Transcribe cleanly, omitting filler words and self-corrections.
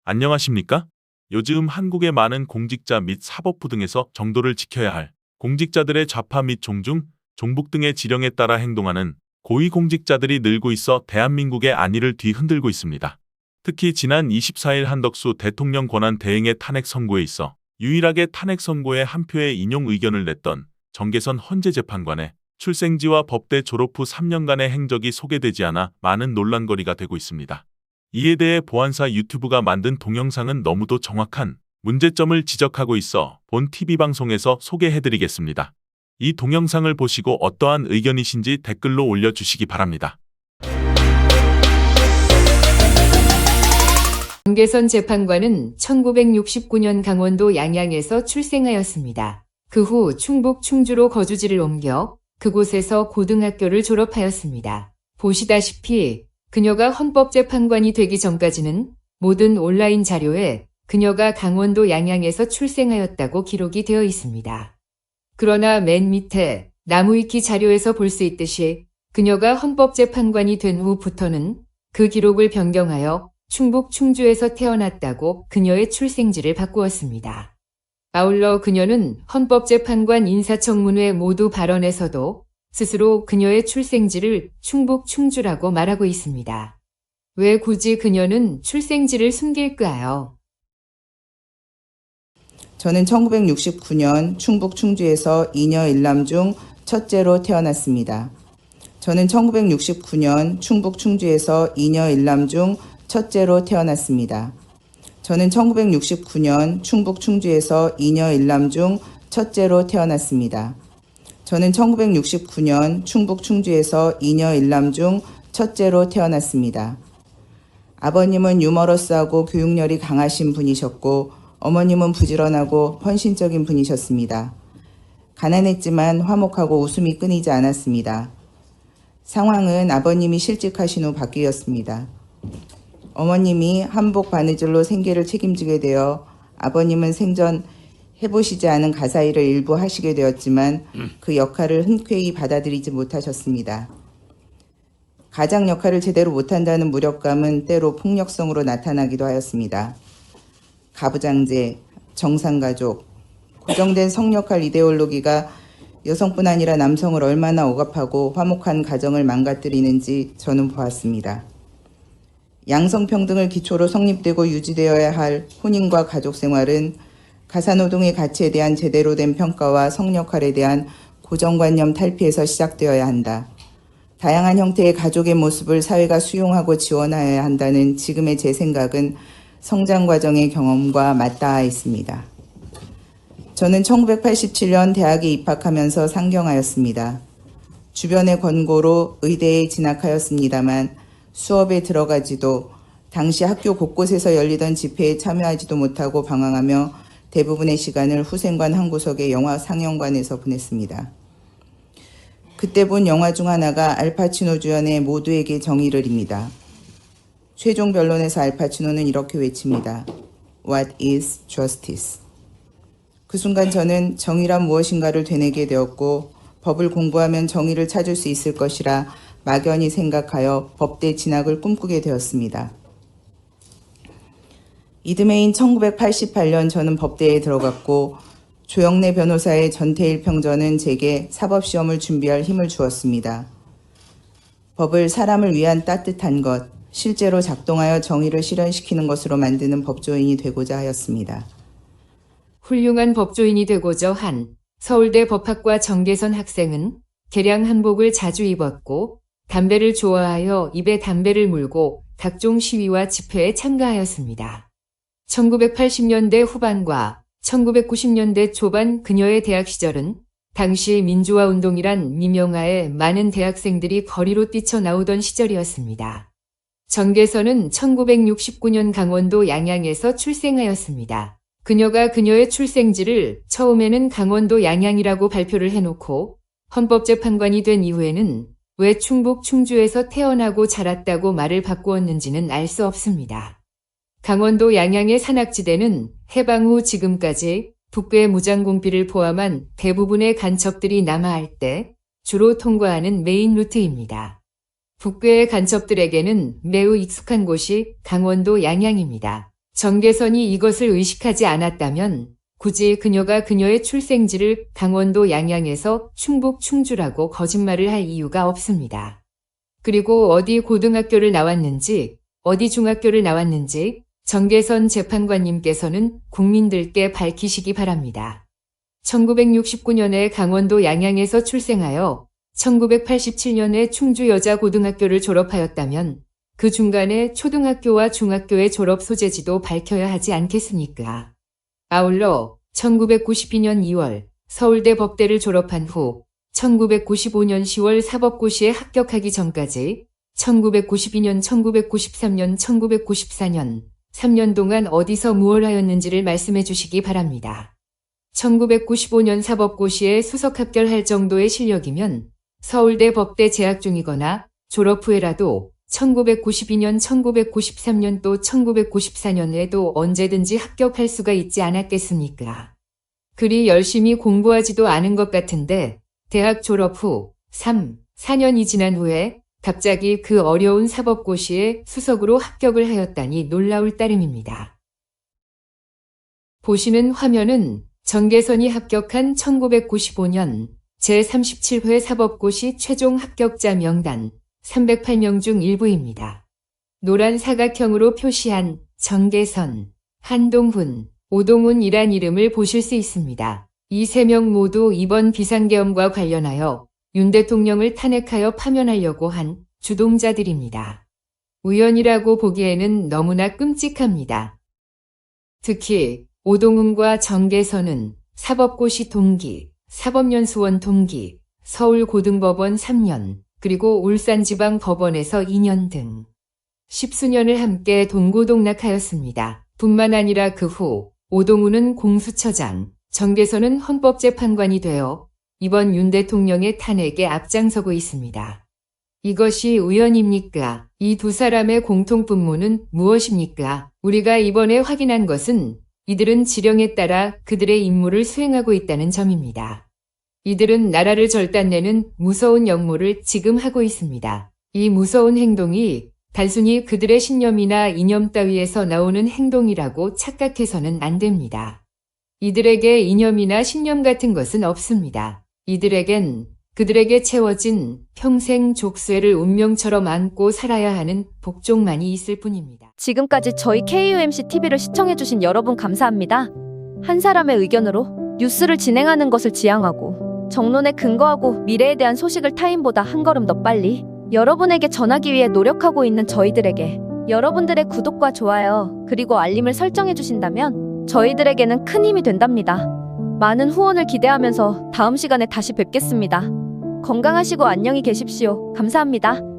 안녕하십니까? 요즘 한국의 많은 공직자 및 사법부 등에서 정도를 지켜야 할 공직자들의 좌파 및 종중, 종북 등의 지령에 따라 행동하는 고위공직자들이 늘고 있어 대한민국의 안위를 뒤흔들고 있습니다. 특히 지난 24일 한덕수 대통령 권한 대행의 탄핵 선고에 있어 유일하게 탄핵 선고에 한 표의 인용 의견을 냈던 정계선 헌재 재판관의 출생지와 법대 졸업 후 3년간의 행적이 소개되지 않아 많은 논란거리가 되고 있습니다. 이에 대해 보안사 유튜브가 만든 동영상은 너무도 정확한 문제점을 지적하고 있어 본 TV방송에서 소개해드리겠습니다. 이 동영상을 보시고 어떠한 의견이신지 댓글로 올려주시기 바랍니다. 정계선 재판관은 1969년 강원도 양양에서 출생하였습니다. 그 후 충북 충주로 거주지를 옮겨 그곳에서 고등학교를 졸업하였습니다. 보시다시피 그녀가 헌법재판관이 되기 전까지는 모든 온라인 자료에 그녀가 강원도 양양에서 출생하였다고 기록이 되어 있습니다. 그러나 맨 밑에 나무위키 자료에서 볼 수 있듯이 그녀가 헌법재판관이 된 후부터는 그 기록을 변경하여 충북 충주에서 태어났다고 그녀의 출생지를 바꾸었습니다. 아울러 그녀는 헌법재판관 인사청문회 모두 발언에서도 스스로 그녀의 출생지를 충북 충주라고 말하고 있습니다. 왜 굳이 그녀는 출생지를 숨길까요? 저는 1969년 충북 충주에서 이녀 일남 중 첫째로 태어났습니다. 저는 1969년 충북 충주에서 이녀 일남 중 첫째로 태어났습니다. 저는 1969년 충북 충주에서 이녀 일남 중 첫째로 태어났습니다. 저는 1969년 충북 충주에서 이녀 일남 중 첫째로 태어났습니다. 아버님은 유머러스하고 교육열이 강하신 분이셨고 어머님은 부지런하고 헌신적인 분이셨습니다. 가난했지만 화목하고 웃음이 끊이지 않았습니다. 상황은 아버님이 실직하신 후 바뀌었습니다. 어머님이 한복 바느질로 생계를 책임지게 되어 아버님은 생전 해보시지 않은 가사일을 일부 하시게 되었지만 그 역할을 흔쾌히 받아들이지 못하셨습니다. 가장 역할을 제대로 못한다는 무력감은 때로 폭력성으로 나타나기도 하였습니다. 가부장제, 정상가족, 고정된 성역할 이데올로기가 여성뿐 아니라 남성을 얼마나 억압하고 화목한 가정을 망가뜨리는지 저는 보았습니다. 양성평등을 기초로 성립되고 유지되어야 할 혼인과 가족생활은 가사노동의 가치에 대한 제대로 된 평가와 성역할에 대한 고정관념 탈피에서 시작되어야 한다. 다양한 형태의 가족의 모습을 사회가 수용하고 지원하여야 한다는 지금의 제 생각은 성장과정의 경험과 맞닿아 있습니다. 저는 1987년 대학에 입학하면서 상경하였습니다. 주변의 권고로 의대에 진학하였습니다만 수업에 들어가지도 당시 학교 곳곳에서 열리던 집회에 참여하지도 못하고 방황하며 대부분의 시간을 후생관 한 구석의 영화 상영관에서 보냈습니다. 그때 본 영화 중 하나가 알파치노 주연의 모두에게 정의를입니다. 최종 변론에서 알파치노는 이렇게 외칩니다. What is justice? 그 순간 저는 정의란 무엇인가를 되뇌게 되었고 법을 공부하면 정의를 찾을 수 있을 것이라 막연히 생각하여 법대 진학을 꿈꾸게 되었습니다. 이듬해인 1988년 저는 법대에 들어갔고 조영래 변호사의 전태일 평전은 제게 사법시험을 준비할 힘을 주었습니다. 법을 사람을 위한 따뜻한 것, 실제로 작동하여 정의를 실현시키는 것으로 만드는 법조인이 되고자 하였습니다. 훌륭한 법조인이 되고자 한 서울대 법학과 정계선 학생은 개량 한복을 자주 입었고 담배를 좋아하여 입에 담배를 물고 각종 시위와 집회에 참가하였습니다. 1980년대 후반과 1990년대 초반 그녀의 대학 시절은 당시 민주화 운동이란 미명하에 많은 대학생들이 거리로 뛰쳐나오던 시절이었습니다. 정계선은 1969년 강원도 양양에서 출생하였습니다. 그녀가 그녀의 출생지를 처음에는 강원도 양양이라고 발표를 해놓고 헌법재판관이 된 이후에는 왜 충북 충주에서 태어나고 자랐다고 말을 바꾸었는지는 알 수 없습니다. 강원도 양양의 산악지대는 해방 후 지금까지 북괴 무장공비를 포함한 대부분의 간첩들이 남하할 때 주로 통과하는 메인 루트입니다. 북괴의 간첩들에게는 매우 익숙한 곳이 강원도 양양입니다. 정계선이 이것을 의식하지 않았다면 굳이 그녀가 그녀의 출생지를 강원도 양양에서 충북 충주라고 거짓말을 할 이유가 없습니다. 그리고 어디 고등학교를 나왔는지, 어디 중학교를 나왔는지 정계선 재판관님께서는 국민들께 밝히시기 바랍니다. 1969년에 강원도 양양에서 출생하여 1987년에 충주 여자고등학교를 졸업하였다면 그 중간에 초등학교와 중학교의 졸업 소재지도 밝혀야 하지 않겠습니까? 아울러 1992년 2월 서울대 법대를 졸업한 후 1995년 10월 사법고시에 합격하기 전까지 1992년, 1993년, 1994년 3년 동안 어디서 무엇을 하였는지를 말씀해 주시기 바랍니다. 1995년 사법고시에 수석 합격할 정도의 실력이면 서울대 법대 재학 중이거나 졸업 후에라도 1992년, 1993년 또 1994년에도 언제든지 합격할 수가 있지 않았겠습니까? 그리 열심히 공부하지도 않은 것 같은데 대학 졸업 후 3, 4년이 지난 후에 갑자기 그 어려운 사법고시에 수석으로 합격을 하였다니 놀라울 따름입니다. 보시는 화면은 정계선이 합격한 1995년 제37회 사법고시 최종 합격자 명단 308명 중 일부입니다. 노란 사각형으로 표시한 정계선, 한동훈, 오동훈이란 이름을 보실 수 있습니다. 이 세 명 모두 이번 비상계엄과 관련하여 윤 대통령을 탄핵하여 파면하려고 한 주동자들입니다. 우연이라고 보기에는 너무나 끔찍합니다. 특히 오동훈과 정계선은 사법고시 동기, 사법연수원 동기, 서울고등법원 3년, 그리고 울산지방법원에서 2년 등 십수년을 함께 동고동락하였습니다. 뿐만 아니라 그 후 오동훈은 공수처장, 정계선은 헌법재판관이 되어 이번 윤 대통령의 탄핵에 앞장서고 있습니다. 이것이 우연입니까? 이 두 사람의 공통분모는 무엇입니까? 우리가 이번에 확인한 것은 이들은 지령에 따라 그들의 임무를 수행하고 있다는 점입니다. 이들은 나라를 절단내는 무서운 역모를 지금 하고 있습니다. 이 무서운 행동이 단순히 그들의 신념이나 이념 따위에서 나오는 행동이라고 착각해서는 안 됩니다. 이들에게 이념이나 신념 같은 것은 없습니다. 이들에겐 그들에게 채워진 평생 족쇄를 운명처럼 안고 살아야 하는 복종만이 있을 뿐입니다. 지금까지 저희 KUMC TV를 시청해주신 여러분 감사합니다. 한 사람의 의견으로 뉴스를 진행하는 것을 지향하고 정론에 근거하고 미래에 대한 소식을 타인보다 한 걸음 더 빨리 여러분에게 전하기 위해 노력하고 있는 저희들에게 여러분들의 구독과 좋아요 그리고 알림을 설정해 주신다면 저희들에게는 큰 힘이 된답니다. 많은 후원을 기대하면서 다음 시간에 다시 뵙겠습니다. 건강하시고 안녕히 계십시오. 감사합니다.